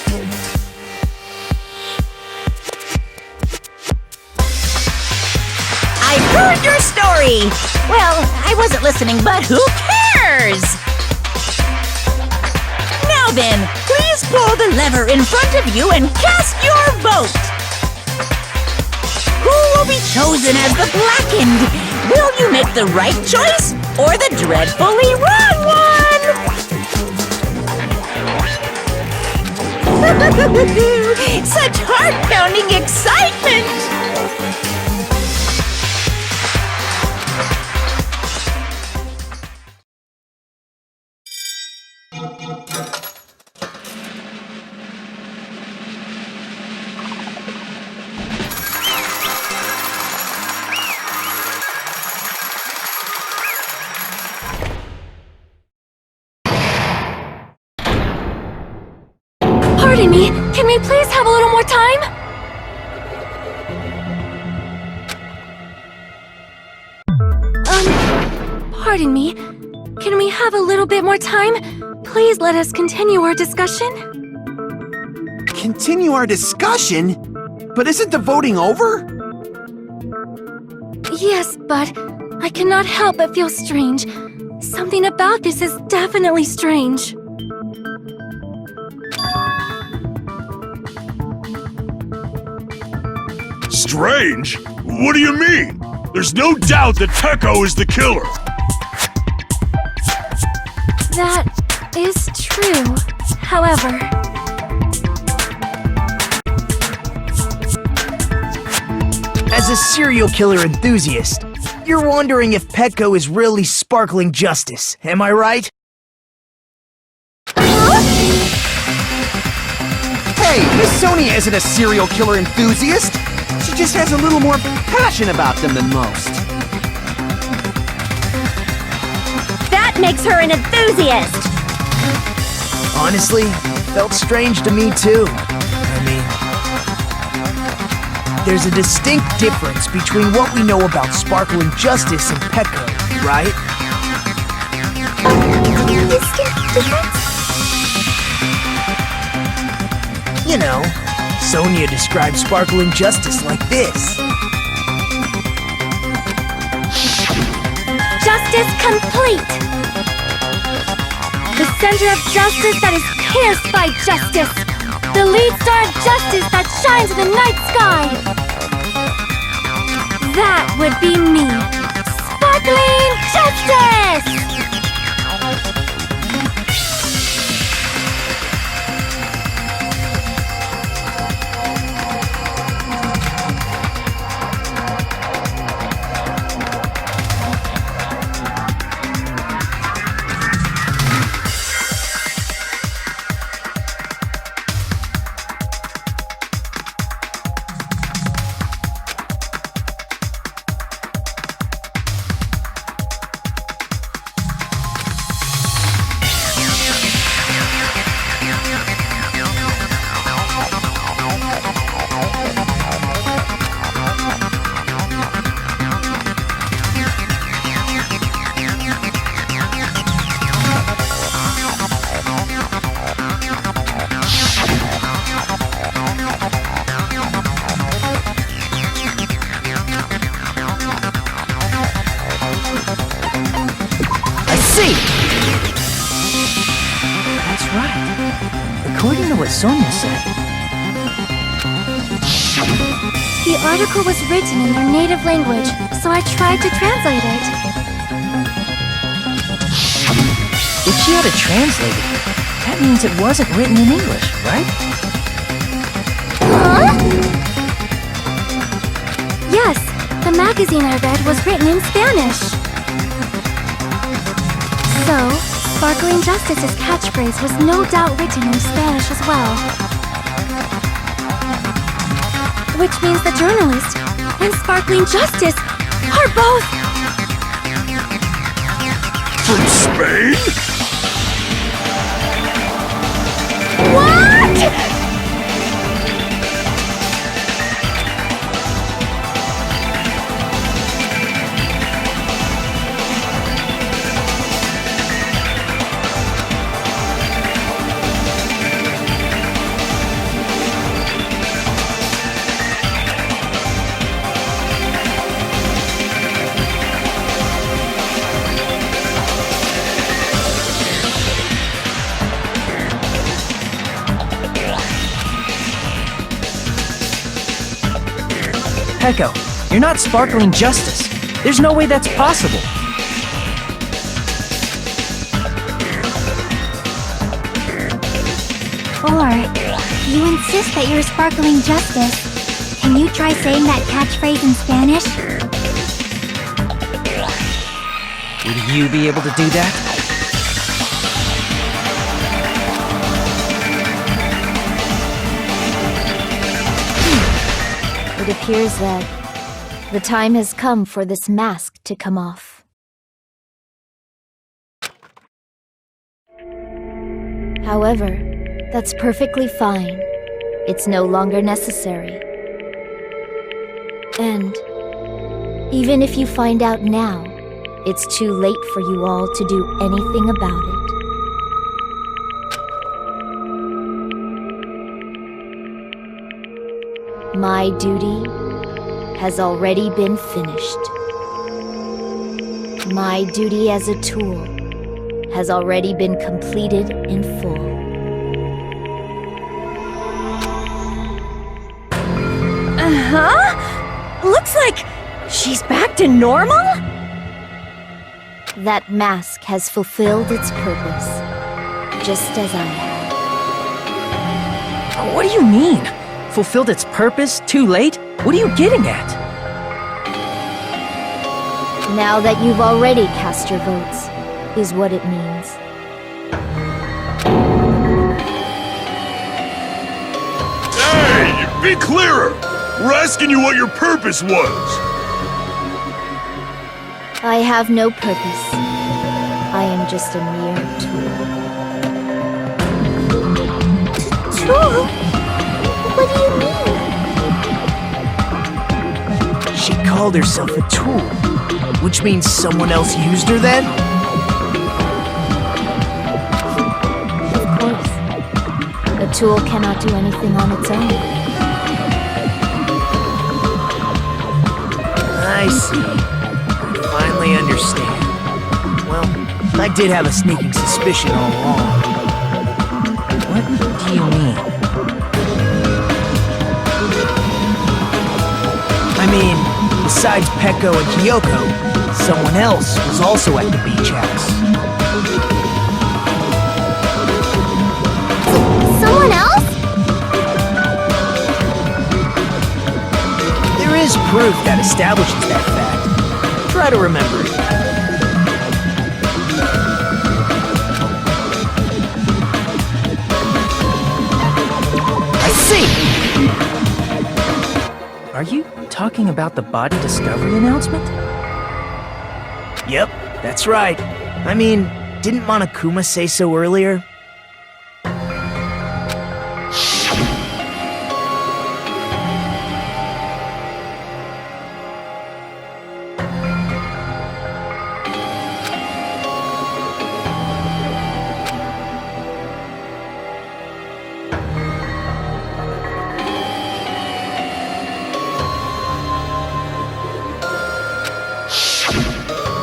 I heard your story! Well, I wasn't listening, but who cares? Now then, please pull the lever in front of you and cast your vote! Who will be chosen as the Blackened? Will you make the right choice or the dreadfully wrong one? Such heart-pounding excitement! Pardon me, can we please have a little more time? Pardon me, can we have a little bit more time? Please let us continue our discussion. Continue our discussion? But isn't the voting over? Yes, but I cannot help but feel strange. Something about this is definitely strange. Strange? What do you mean? There's no doubt that Peko is the killer! That is true. However... As a serial killer enthusiast, you're wondering if Peko is really sparkling justice, am I right? Hey, Miss Sonia isn't a serial killer enthusiast! She just has a little more passion about them than most. That makes her an enthusiast! Honestly, felt strange to me too. I mean, there's a distinct difference between what we know about sparkling justice and Peko, right? Distinct difference? You know, Sonia described sparkling justice like this. Justice complete! The center of justice that is pierced by justice! The lead star of justice that shines in the night sky! That would be me! Sparkling justice! That's right. According to what Sonia said, The article was written in their native language, so I tried to translate it. If she had to translate it, that means it wasn't written in English, right? Huh? Yes, the magazine I read was written in Spanish. So, Sparkling Justice's catchphrase was no doubt written in Spanish as well. Which means the journalist and Sparkling Justice are both... From Spain? What?! Peko, you're not Sparkling Justice. There's no way that's possible. Or, you insist that you're Sparkling Justice. Can you try saying that catchphrase in Spanish? Would you be able to do that? It appears that the time has come for this mask to come off. However, that's perfectly fine. It's no longer necessary. And even if you find out now, it's too late for you all to do anything about it. My duty has already been finished. My duty as a tool has already been completed in full. Uh-huh? Looks like she's back to normal? That mask has fulfilled its purpose, just as I have. What do you mean? Fulfilled its purpose? Too late? What are you getting at? Now that you've already cast your votes, is what it means. Hey, be clearer! We're asking you what your purpose was! I have no purpose. I am just a mere tool. Tool? What do you mean? She called herself a tool, which means someone else used her then? Of course. A tool cannot do anything on its own. I see. I finally understand. Well, I did have a sneaking suspicion all along. What do you mean? I mean, besides Peko and Kyoko, someone else was also at the beach house. Someone else? There is proof that establishes that fact. Try to remember it. I see! Are you talking about the body discovery announcement? Yep, that's right. I mean, didn't Monokuma say so earlier?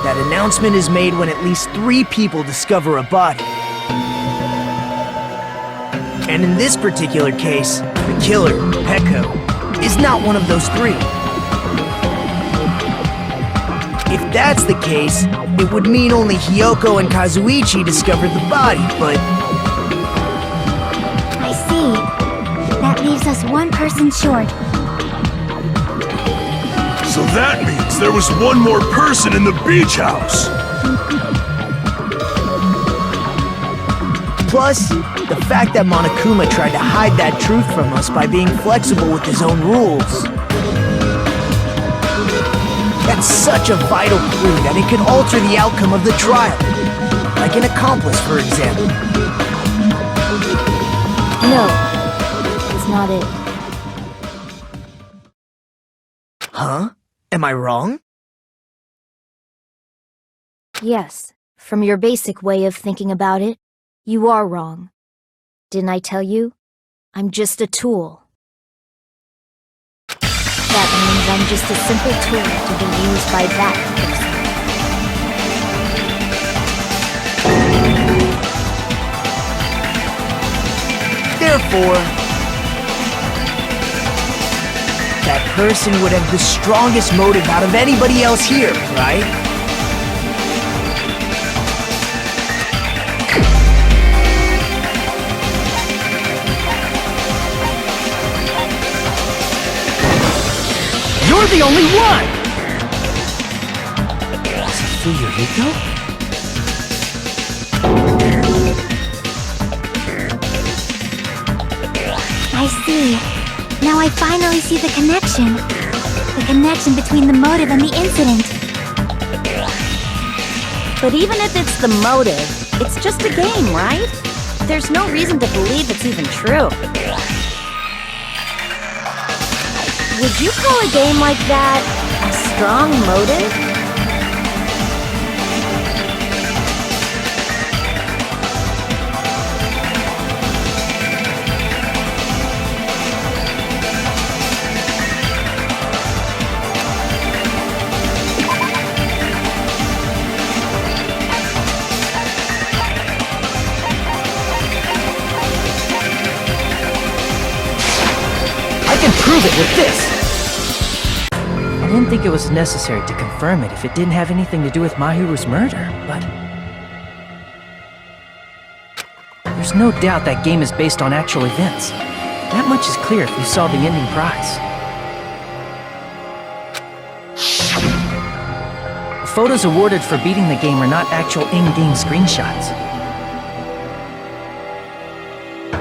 That announcement is made when at least 3 people discover a body. And in this particular case, the killer, Peko, is not one of those three. If that's the case, it would mean only Hiyoko and Kazuichi discovered the body, but... I see. That leaves us one person short. So that means there was one more person in the beach house. Plus, the fact that Monokuma tried to hide that truth from us by being flexible with his own rules. That's such a vital clue that it could alter the outcome of the trial. Like an accomplice, for example. No, that's not it. Huh? Am I wrong? Yes, from your basic way of thinking about it, you are wrong. Didn't I tell you? I'm just a tool. That means I'm just a simple tool to be used by that person. Therefore, that person would have the strongest motive out of anybody else here, right? You're the only one! Is it Fuyuhiko? I see. Now I finally see the connection. The connection between the motive and the incident. But even if it's the motive, it's just a game, right? There's no reason to believe it's even true. Would you call a game like that a strong motive? Prove it with this! I didn't think it was necessary to confirm it if it didn't have anything to do with Mahiru's murder, but... There's no doubt that game is based on actual events. That much is clear if you saw the ending prize. The photos awarded for beating the game are not actual in-game screenshots.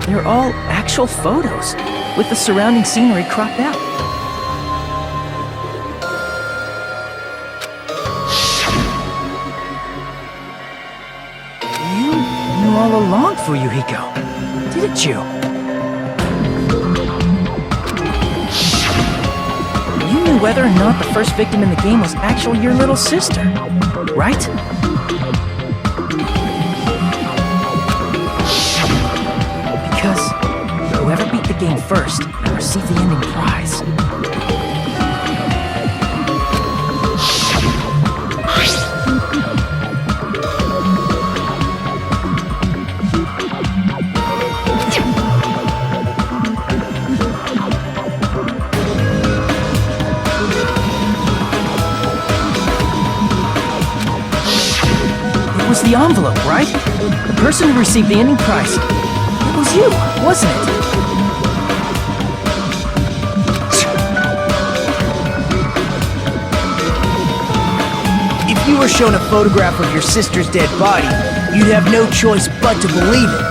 They're all actual photos, with the surrounding scenery cropped out. You knew all along, Fuyuhiko, didn't you? You knew whether or not the first victim in the game was actually your little sister, right? Because whoever beat the game first will receive the ending prize. It was the envelope, right? The person who received the ending prize. It was you, wasn't it? If you were shown a photograph of your sister's dead body, you'd have no choice but to believe it.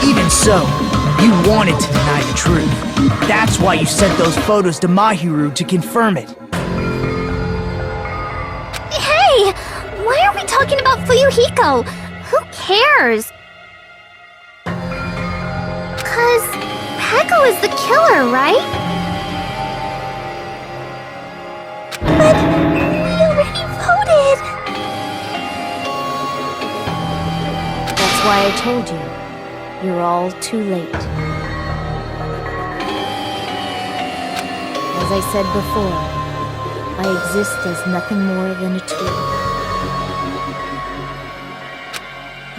Even so, you wanted to deny the truth. That's why you sent those photos to Mahiru to confirm it. Hey! Why are we talking about Fuyuhiko? Who cares? 'Cause Peko is the killer, right? But we already voted! That's why I told you. You're all too late. As I said before, I exist as nothing more than a tool.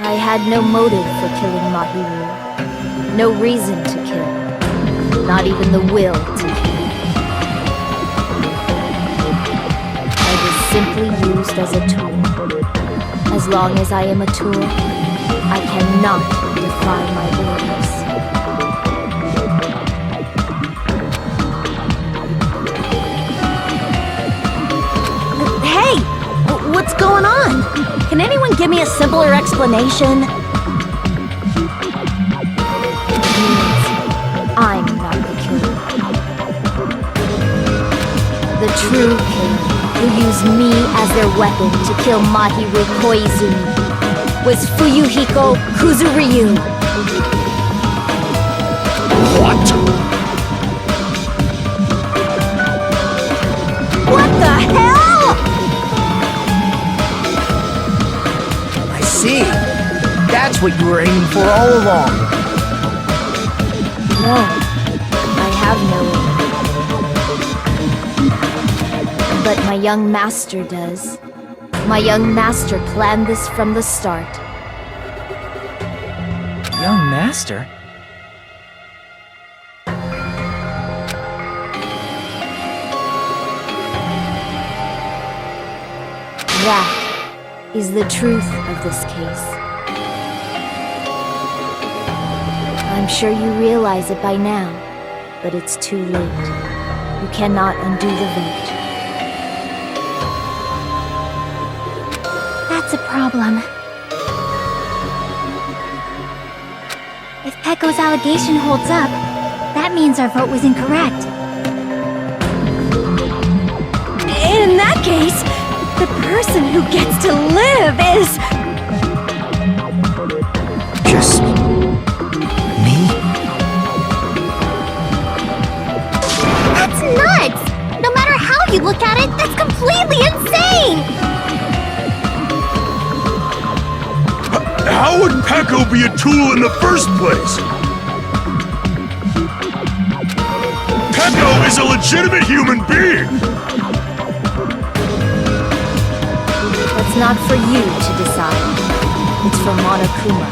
I had no motive for killing Mahiru. No reason to kill. not even the will to kill. I was simply used as a tool. As long as I am a tool, I cannot defy my orders. Hey! What's going on? Can anyone give me a simpler explanation? It means I'm not the killer. The true killer, who used me as their weapon to kill Mahiru Koizumi, was Fuyuhiko Kuzuryu. What? What the hell? I see. That's what you were aiming for all along. No, I have no aim. But my young master does. My young master planned this from the start. Young master? That is the truth of this case. I'm sure you realize it by now, but it's too late. You cannot undo the vote. That's a problem. If Pecco's allegation holds up, that means our vote was incorrect. In that case, the person who gets to live is... Just... me? That's nuts! No matter how you look at it, that's completely insane! How would Pecco be a tool in the first place? Pecco is a legitimate human being! That's not for you to decide. It's for Monokuma.